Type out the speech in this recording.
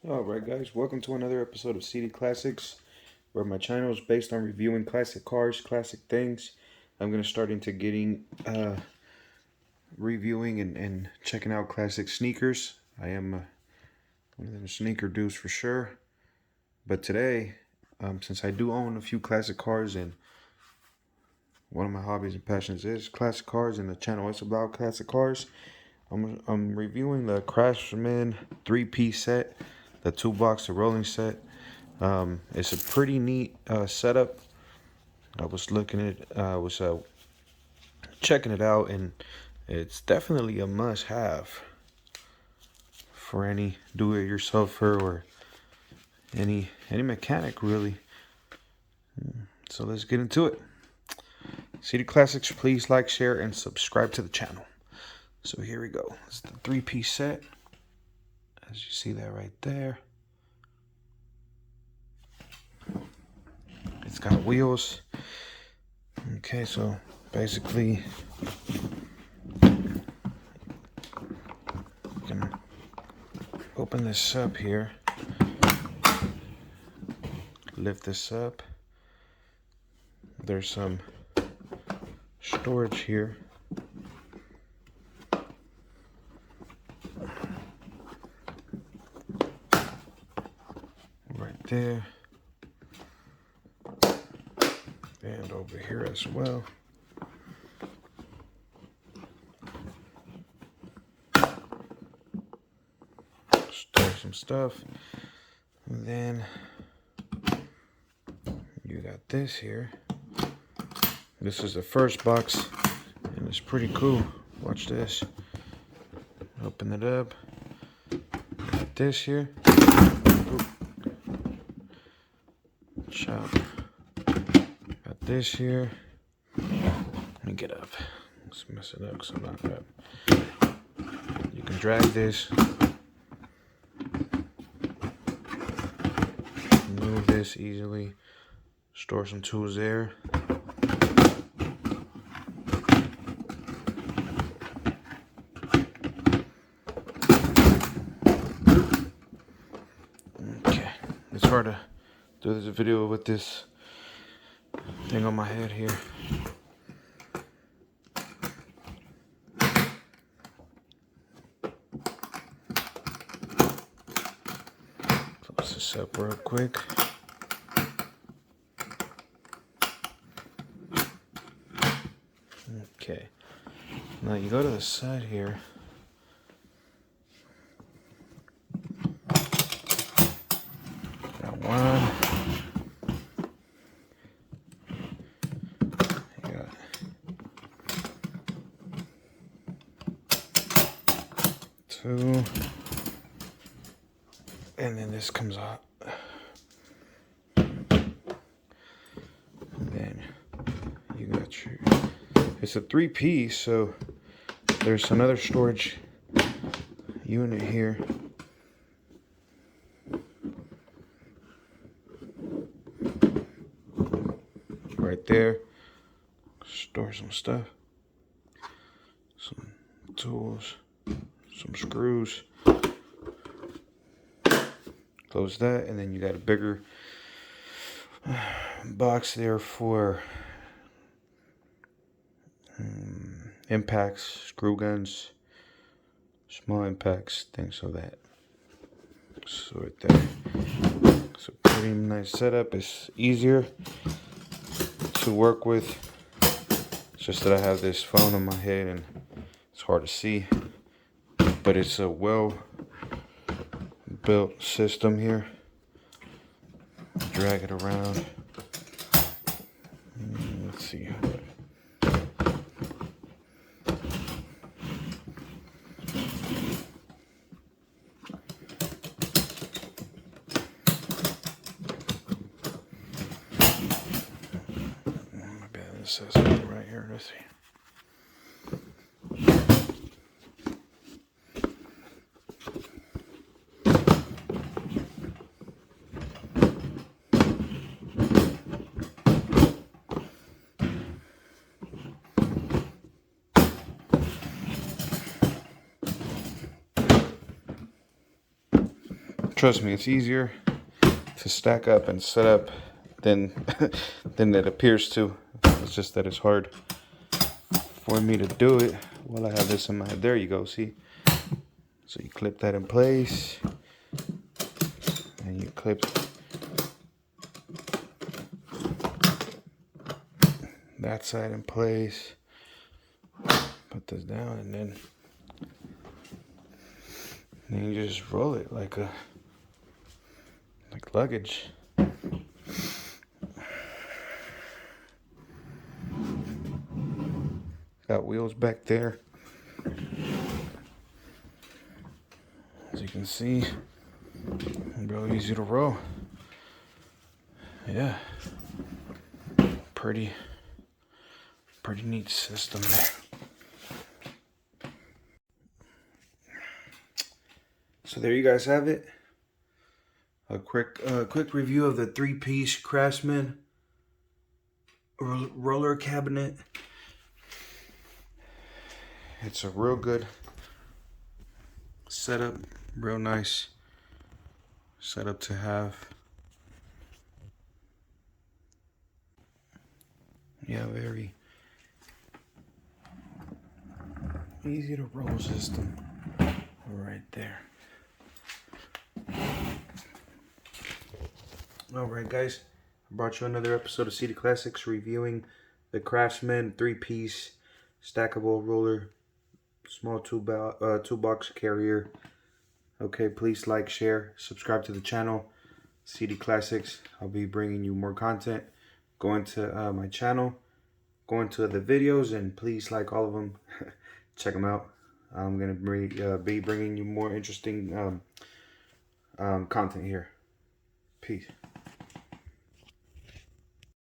Alright guys, welcome to another episode of CD Classics, where my channel is based on reviewing classic cars, classic things. I'm going to start into getting, reviewing and checking out classic sneakers. I am one of them sneaker dudes for sure. But today, since I do own a few classic cars, and one of my hobbies and passions is classic cars, and the channel is about classic cars, I'm reviewing the CRAFTSMAN 3-piece set, the toolbox, the rolling set. It's a pretty neat setup. I was looking at, checking it out, and it's definitely a must-have for any do-it-yourselfer or any mechanic really. So let's get into it. CD Classics, please like, share, and subscribe to the channel. So here we go. It's the 3-piece set. As you see that right there. It's got wheels. Okay, so basically you can open this up here. Lift this up. There's some storage here. Right there. And over here as well. Store some stuff. And then you got this here. This is the first box, and it's pretty cool. Watch this. Open it up. Got this here. Chop. Got this here. Let me get up. Let's mess it up because I'm not up. You can drag this. Move this easily. Store some tools there. Okay, it's hard to do this video with this thing on my head here. Close this up real quick. Okay, now you go to the side here. Got one. You got two. And then this comes out. And then you got your, it's a 3-piece, so there's another storage unit here. Right there. Store some stuff. Some tools. Some screws. Close that, and then you got a bigger box there for impacts, screw guns, small impacts, things like that. So right there. It's a pretty nice setup. It's easier to work with. It's just that I have this phone on my head and it's hard to see. But it's a well built system here. Drag it around. Let's see. Maybe this says something right here. Let's see. Trust me, it's easier to stack up and set up than than it appears to. It's just that it's hard for me to do it while I have this in my head. There you go, see? So you clip that in place, and you clip that side in place. Put this down, and then you just roll it like luggage. Got wheels back there. As you can see, real easy to roll. Yeah, pretty neat system there. So there you guys have it. A quick review of the 3-piece CRAFTSMAN roller cabinet. It's a real good setup, real nice setup to have. Yeah, very easy to roll system right there. Alright guys, I brought you another episode of CD Classics reviewing the CRAFTSMAN 3-piece stackable roller small toolbox carrier. Okay, please like, share, subscribe to the channel, CD Classics. I'll be bringing you more content. Go into my channel, go into the videos, and please like all of them. Check them out. I'm going to be bringing you more interesting content here. Peace.